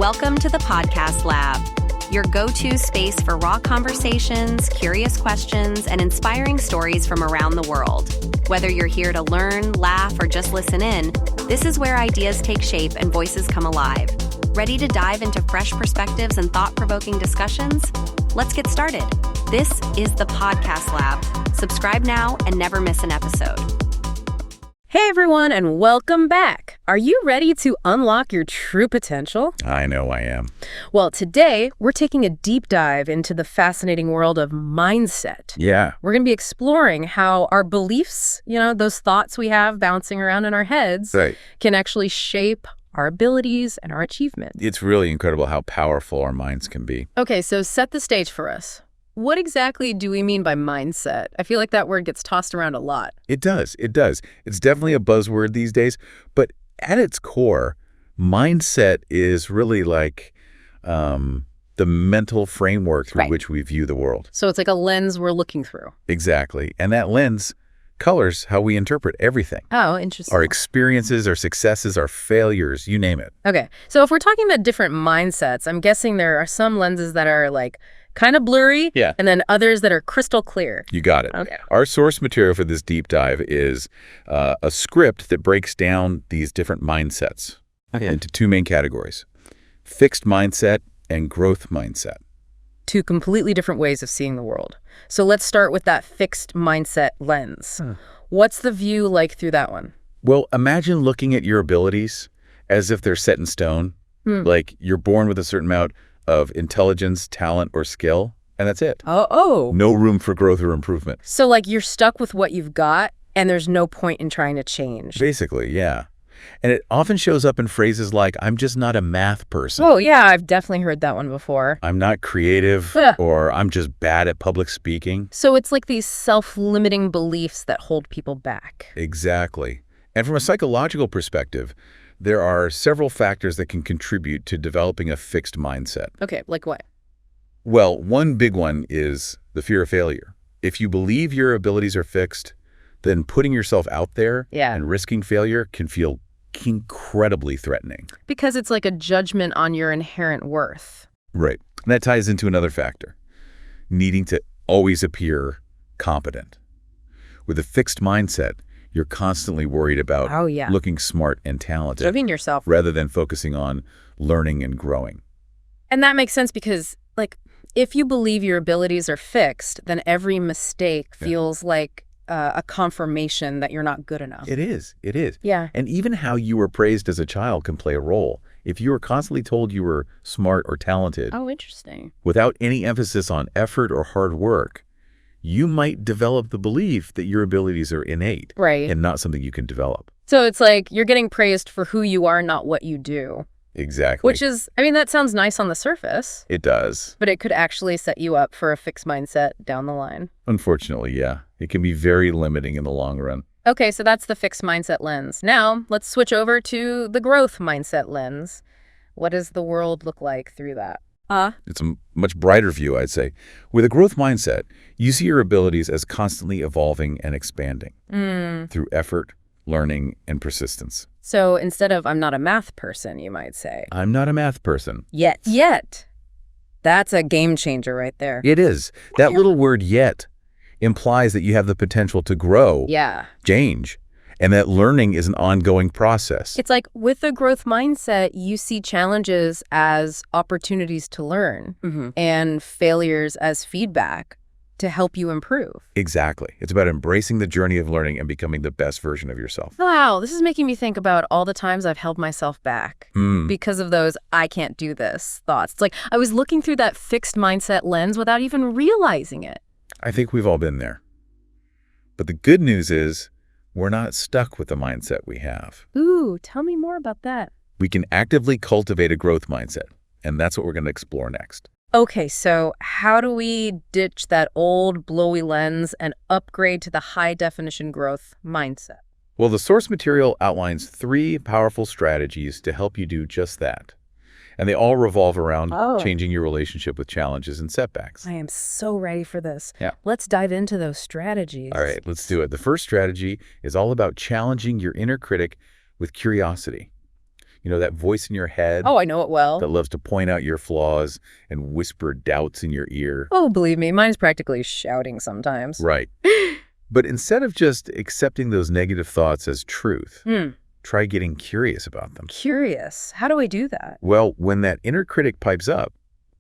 Welcome to the Podcast Lab, your go-to space for raw conversations, curious questions, and inspiring stories from around the world. Whether you're here to learn, laugh, or just listen in, this is where ideas take shape and voices come alive. Ready to dive into fresh perspectives and thought-provoking discussions? Let's get started. This is the Podcast Lab. Subscribe now and never miss an episode. Hey everyone, and welcome back. Are you ready to unlock your true potential? I know I am. Well, today we're taking a deep dive into the fascinating world of mindset. Yeah. We're going to be exploring how our beliefs, those thoughts we have bouncing around in our heads, Right. can actually shape our abilities and our achievements. It's really incredible how powerful our minds can be. Okay, so set the stage for us. What exactly do we mean by mindset? I feel like that word gets tossed around a lot. It does. It does. It's definitely a buzzword these days. But at its core, mindset is really like the mental framework through which we view the world. So it's like a lens we're looking through. Exactly. And that lens colors how we interpret everything. Oh, interesting. Our experiences, our successes, our failures, you name it. Okay. So if we're talking about different mindsets, I'm guessing there are some lenses that are like kind of blurry, and then others that are crystal clear. You got it. Okay. Our source material for this deep dive is a script that breaks down these different mindsets into two main categories: fixed mindset and growth mindset. Two completely different ways of seeing the world. So let's start with that fixed mindset lens. What's the view like through that one? Well, imagine looking at your abilities as if they're set in stone, like you're born with a certain amount of intelligence, talent, or skill, and that's it. Oh. No room for growth or improvement. So like you're stuck with what you've got, and there's no point in trying to change. Basically, yeah. And it often shows up in phrases like, I'm just not a math person. Oh, yeah, I've definitely heard that one before. I'm not creative, or I'm just bad at public speaking. So it's like these self-limiting beliefs that hold people back. Exactly. And from a psychological perspective, there are several factors that can contribute to developing a fixed mindset. Okay, like what? Well, one big one is the fear of failure. If you believe your abilities are fixed, then putting yourself out there and risking failure can feel incredibly threatening. Because it's like a judgment on your inherent worth. Right. And that ties into another factor: needing to always appear competent. With a fixed mindset, you're constantly worried about looking smart and talented, Proving yourself, rather than focusing on learning and growing. And that makes sense because, like, if you believe your abilities are fixed, then every mistake feels like a confirmation that you're not good enough. It is. It is. Yeah. And even how you were praised as a child can play a role. If you were constantly told you were smart or talented, Oh, interesting. without any emphasis on effort or hard work, you might develop the belief that your abilities are innate and not something you can develop. So it's like you're getting praised for who you are, not what you do. Exactly. Which is, that sounds nice on the surface. It does. But it could actually set you up for a fixed mindset down the line. Unfortunately, yeah. It can be very limiting in the long run. Okay, so that's the fixed mindset lens. Now, let's switch over to the growth mindset lens. What does the world look like through that? It's a much brighter view, I'd say. With a growth mindset, you see your abilities as constantly evolving and expanding through effort, learning, and persistence. So instead of I'm not a math person, you might say. I'm not a math person. Yet. That's a game changer right there. It is. That little word yet implies that you have the potential to grow, change, and that learning is an ongoing process. It's like with a growth mindset, you see challenges as opportunities to learn and failures as feedback to help you improve. Exactly. It's about embracing the journey of learning and becoming the best version of yourself. Wow, this is making me think about all the times I've held myself back because of those I can't do this thoughts. It's like I was looking through that fixed mindset lens without even realizing it. I think we've all been there. But the good news is we're not stuck with the mindset we have. Ooh, tell me more about that. We can actively cultivate a growth mindset, and that's what we're going to explore next. Okay, so how do we ditch that old blowy lens and upgrade to the high-definition growth mindset? Well, the source material outlines 3 powerful strategies to help you do just that. And they all revolve around changing your relationship with challenges and setbacks. I am so ready for this. Yeah. Let's dive into those strategies. All right, let's do it. The first strategy is all about challenging your inner critic with curiosity. You know, that voice in your head Oh, I know it well. that loves to point out your flaws and whisper doubts in your ear. Oh, believe me, mine's practically shouting sometimes. Right. But instead of just accepting those negative thoughts as truth, try getting curious about them. Curious? How do I do that? Well, when that inner critic pipes up,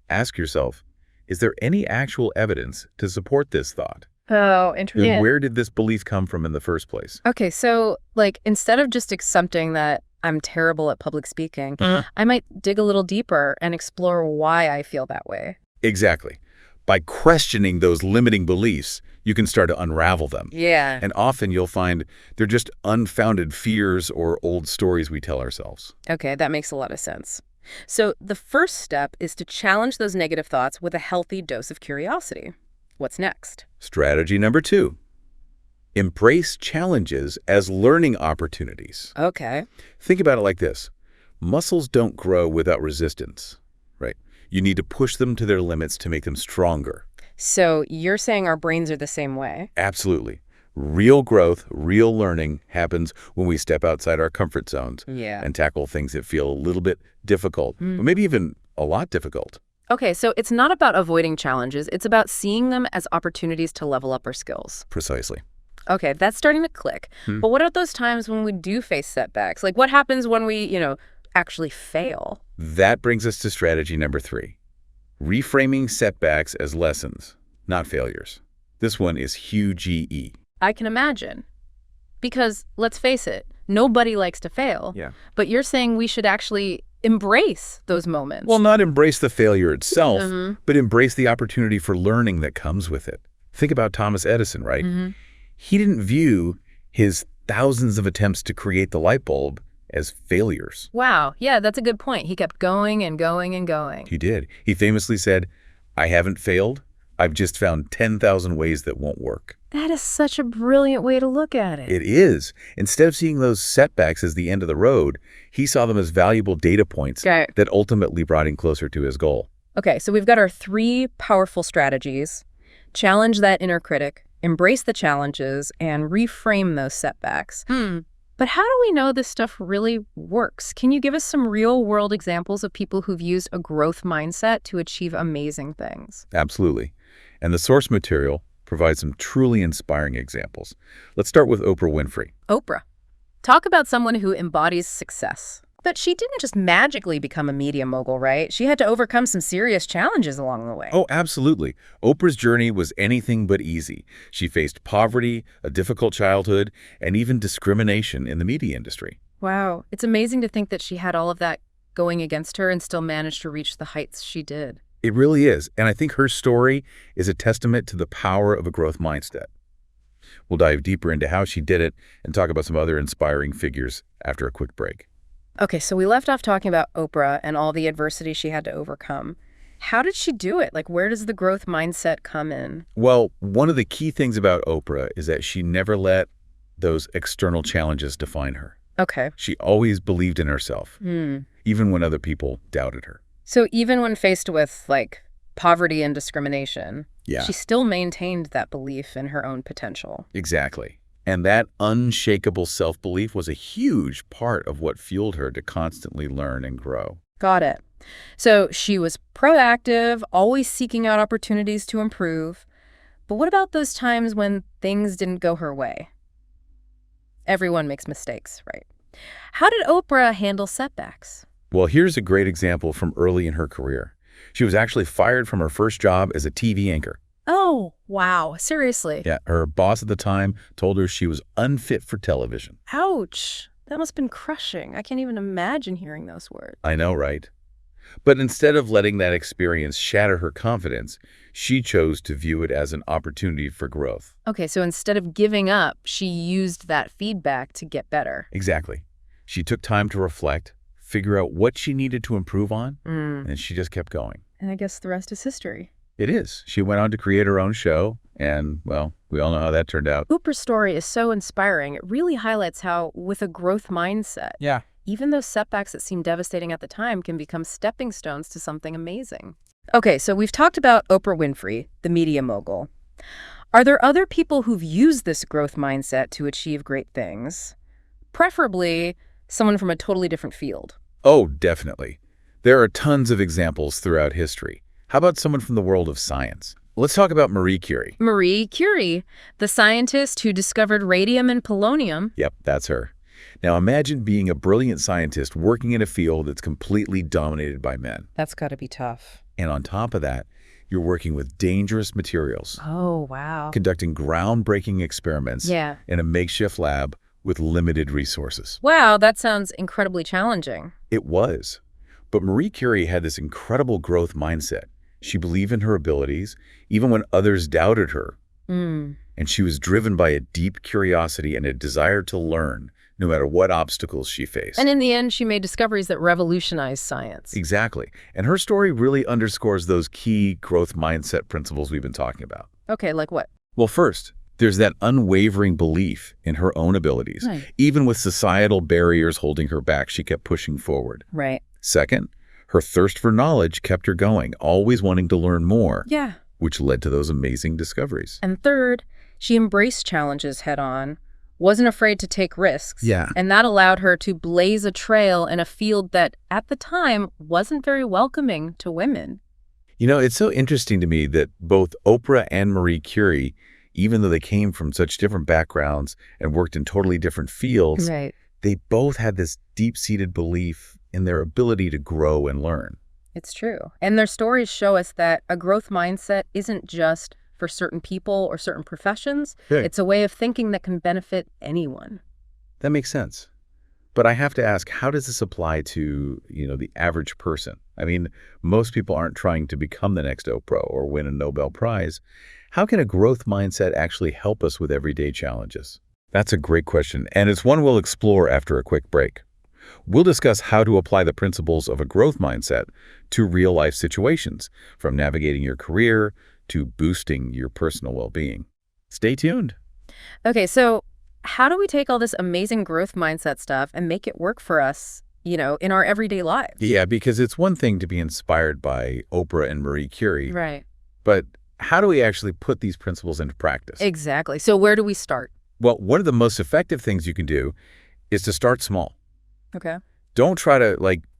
ask yourself, is there any actual evidence to support this thought? Oh, interesting. And where did this belief come from in the first place? Okay, so, like, instead of just accepting that I'm terrible at public speaking, I might dig a little deeper and explore why I feel that way. Exactly. By questioning those limiting beliefs, you can start to unravel them. Yeah. And often you'll find they're just unfounded fears or old stories we tell ourselves. Okay, that makes a lot of sense. So the first step is to challenge those negative thoughts with a healthy dose of curiosity. What's next? Strategy number 2. Embrace challenges as learning opportunities. Okay. Think about it like this. Muscles don't grow without resistance, right? You need to push them to their limits to make them stronger. So you're saying our brains are the same way? Absolutely. Real growth, real learning happens when we step outside our comfort zones and tackle things that feel a little bit difficult, or maybe even a lot difficult. Okay, so it's not about avoiding challenges. It's about seeing them as opportunities to level up our skills. Precisely. Okay, that's starting to click. But what are those times when we do face setbacks? Like, what happens when we, actually fail? That brings us to strategy number 3. Reframing setbacks as lessons, not failures. This one is huge E. I can imagine. Because, let's face it, nobody likes to fail. Yeah. But you're saying we should actually embrace those moments. Well, not embrace the failure itself, but embrace the opportunity for learning that comes with it. Think about Thomas Edison, right? He didn't view his thousands of attempts to create the light bulb as failures. Wow. Yeah, that's a good point. He kept going and going and going. He did. He famously said, "I haven't failed. I've just found 10,000 ways that won't work." That is such a brilliant way to look at it. It is. Instead of seeing those setbacks as the end of the road, he saw them as valuable data points that ultimately brought him closer to his goal. Okay, so we've got our 3 powerful strategies. Challenge that inner critic, embrace the challenges, and reframe those setbacks. But how do we know this stuff really works? Can you give us some real-world examples of people who've used a growth mindset to achieve amazing things? Absolutely. And the source material provides some truly inspiring examples. Let's start with Oprah Winfrey. Oprah. Talk about someone who embodies success. But she didn't just magically become a media mogul, right? She had to overcome some serious challenges along the way. Oh, absolutely. Oprah's journey was anything but easy. She faced poverty, a difficult childhood, and even discrimination in the media industry. Wow. It's amazing to think that she had all of that going against her and still managed to reach the heights she did. It really is. And I think her story is a testament to the power of a growth mindset. We'll dive deeper into how she did it and talk about some other inspiring figures after a quick break. Okay, so we left off talking about Oprah and all the adversity she had to overcome. How did she do it? Like, where does the growth mindset come in? Well, one of the key things about Oprah is that she never let those external challenges define her. Okay. She always believed in herself, even when other people doubted her. So even when faced with, like, poverty and discrimination, she still maintained that belief in her own potential. Exactly. And that unshakable self-belief was a huge part of what fueled her to constantly learn and grow. Got it. So she was proactive, always seeking out opportunities to improve. But what about those times when things didn't go her way? Everyone makes mistakes, right? How did Oprah handle setbacks? Well, here's a great example from early in her career. She was actually fired from her first job as a TV anchor. Oh, wow. Seriously? Yeah, her boss at the time told her she was unfit for television. Ouch. That must have been crushing. I can't even imagine hearing those words. I know, right? But instead of letting that experience shatter her confidence, she chose to view it as an opportunity for growth. Okay, so instead of giving up, she used that feedback to get better. Exactly. She took time to reflect, figure out what she needed to improve on, and she just kept going. And I guess the rest is history. It is. She went on to create her own show, and, well, we all know how that turned out. Oprah's story is so inspiring. It really highlights how, with a growth mindset, even those setbacks that seem devastating at the time can become stepping stones to something amazing. Okay, so we've talked about Oprah Winfrey, the media mogul. Are there other people who've used this growth mindset to achieve great things? Preferably someone from a totally different field. Oh, definitely. There are tons of examples throughout history. How about someone from the world of science? Let's talk about Marie Curie. Marie Curie, the scientist who discovered radium and polonium. Yep, that's her. Now imagine being a brilliant scientist working in a field that's completely dominated by men. That's got to be tough. And on top of that, you're working with dangerous materials, Oh, wow. conducting groundbreaking experiments Yeah. in a makeshift lab with limited resources. Wow, that sounds incredibly challenging. It was. But Marie Curie had this incredible growth mindset. She believed in her abilities, even when others doubted her. And she was driven by a deep curiosity and a desire to learn, no matter what obstacles she faced. And in the end, she made discoveries that revolutionized science. Exactly. And her story really underscores those key growth mindset principles we've been talking about. Okay, like what? Well, first, there's that unwavering belief in her own abilities. Right. Even with societal barriers holding her back, she kept pushing forward. Right. Second, her thirst for knowledge kept her going, always wanting to learn more, Yeah. which led to those amazing discoveries. And third, she embraced challenges head on, wasn't afraid to take risks. Yeah. And that allowed her to blaze a trail in a field that, at the time, wasn't very welcoming to women. You know, it's so interesting to me that both Oprah and Marie Curie, even though they came from such different backgrounds and worked in totally different fields, Right. they both had this deep-seated belief in their ability to grow and learn. It's true. And their stories show us that a growth mindset isn't just for certain people or certain professions. Yeah. It's a way of thinking that can benefit anyone. That makes sense. But I have to ask, how does this apply to, the average person? I mean, most people aren't trying to become the next Oprah or win a Nobel Prize. How can a growth mindset actually help us with everyday challenges? That's a great question, and it's one we'll explore after a quick break. We'll discuss how to apply the principles of a growth mindset to real-life situations, from navigating your career to boosting your personal well-being. Stay tuned. Okay, so how do we take all this amazing growth mindset stuff and make it work for us, in our everyday lives? Yeah, because it's one thing to be inspired by Oprah and Marie Curie, Right. but how do we actually put these principles into practice? Exactly. So where do we start? Well, one of the most effective things you can do is to start small. Okay. Don't try to,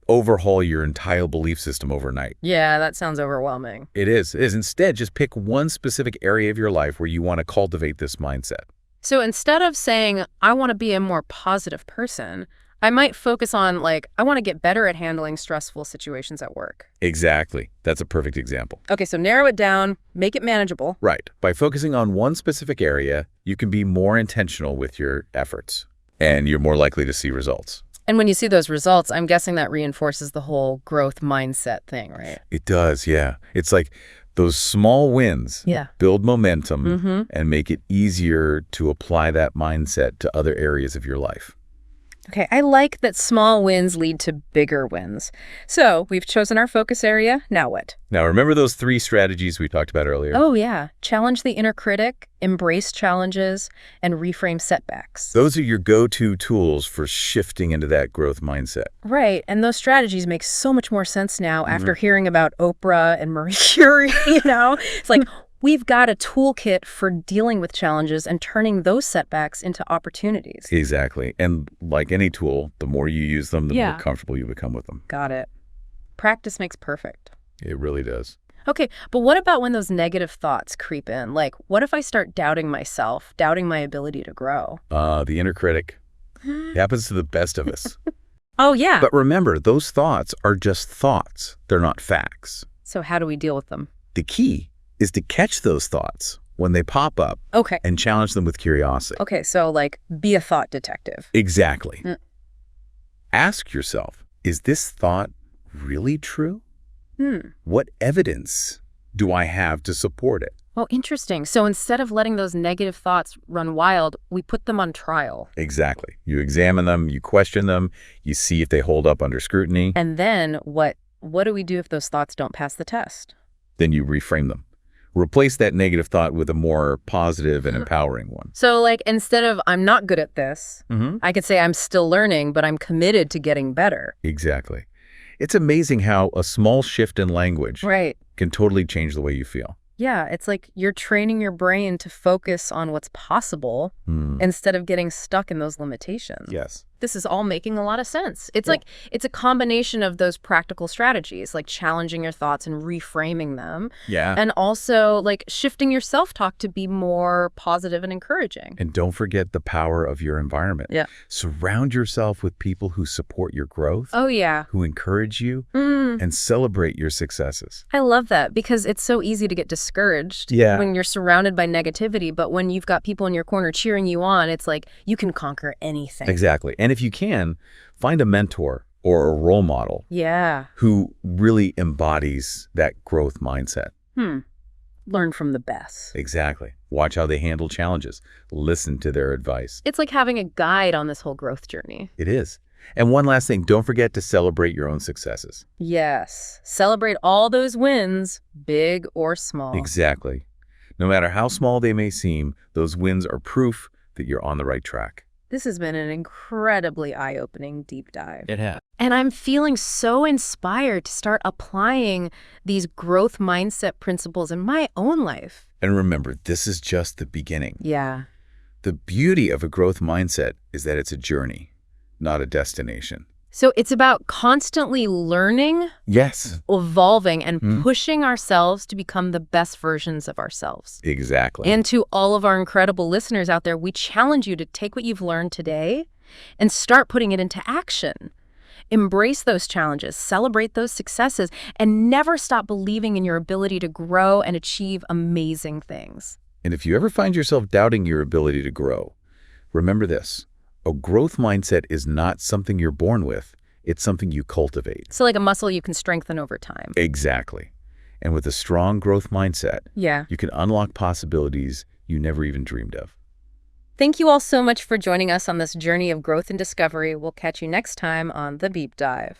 overhaul your entire belief system overnight. Yeah, that sounds overwhelming. It is. Instead, just pick one specific area of your life where you want to cultivate this mindset. So instead of saying, I want to be a more positive person, I might focus on, I want to get better at handling stressful situations at work. Exactly. That's a perfect example. Okay, so narrow it down, make it manageable. Right. By focusing on one specific area, you can be more intentional with your efforts, and you're more likely to see results. And when you see those results, I'm guessing that reinforces the whole growth mindset thing, right? It does, yeah. It's like those small wins build momentum and make it easier to apply that mindset to other areas of your life. Okay, I like that small wins lead to bigger wins. So we've chosen our focus area. Now what? Now, remember those 3 strategies we talked about earlier? Oh, yeah. Challenge the inner critic, embrace challenges, and reframe setbacks. Those are your go-to tools for shifting into that growth mindset. Right. And those strategies make so much more sense now after hearing about Oprah and Marie Curie, It's like, we've got a toolkit for dealing with challenges and turning those setbacks into opportunities. Exactly. And like any tool, the more you use them, the more comfortable you become with them. Got it. Practice makes perfect. It really does. Okay, but what about when those negative thoughts creep in? What if I start doubting myself, doubting my ability to grow? The inner critic. It happens to the best of us. Oh, yeah. But remember, those thoughts are just thoughts. They're not facts. So how do we deal with them? The key is to catch those thoughts when they pop up and challenge them with curiosity. Okay, so be a thought detective. Exactly. Ask yourself, is this thought really true? What evidence do I have to support it? Oh, interesting. So instead of letting those negative thoughts run wild, we put them on trial. Exactly. You examine them, you question them, you see if they hold up under scrutiny. And then what do we do if those thoughts don't pass the test? Then you reframe them. Replace that negative thought with a more positive and empowering one. So instead of I'm not good at this, I could say I'm still learning, but I'm committed to getting better. Exactly. It's amazing how a small shift in language can totally change the way you feel. Yeah, it's like you're training your brain to focus on what's possible instead of getting stuck in those limitations. Yes. This is all making a lot of sense. It's like it's a combination of those practical strategies, like challenging your thoughts and reframing them. Yeah. And also like shifting your self-talk to be more positive and encouraging. And don't forget the power of your environment. Yeah. Surround yourself with people who support your growth. Oh, yeah. Who encourage you and celebrate your successes. I love that because it's so easy to get discouraged when you're surrounded by negativity. But when you've got people in your corner cheering you on, it's like you can conquer anything. Exactly. And if you can, find a mentor or a role model who really embodies that growth mindset. Learn from the best. Exactly. Watch how they handle challenges. Listen to their advice. It's like having a guide on this whole growth journey. It is. And one last thing, don't forget to celebrate your own successes. Yes. Celebrate all those wins, big or small. Exactly. No matter how small they may seem, those wins are proof that you're on the right track. This has been an incredibly eye-opening deep dive. It has. And I'm feeling so inspired to start applying these growth mindset principles in my own life. And remember, this is just the beginning. Yeah. The beauty of a growth mindset is that it's a journey, not a destination. So it's about constantly learning, evolving, and pushing ourselves to become the best versions of ourselves. Exactly. And to all of our incredible listeners out there, we challenge you to take what you've learned today and start putting it into action. Embrace those challenges, celebrate those successes, and never stop believing in your ability to grow and achieve amazing things. And if you ever find yourself doubting your ability to grow, remember this. A growth mindset is not something you're born with. It's something you cultivate. So like a muscle you can strengthen over time. Exactly. And with a strong growth mindset, you can unlock possibilities you never even dreamed of. Thank you all so much for joining us on this journey of growth and discovery. We'll catch you next time on The Beep Dive.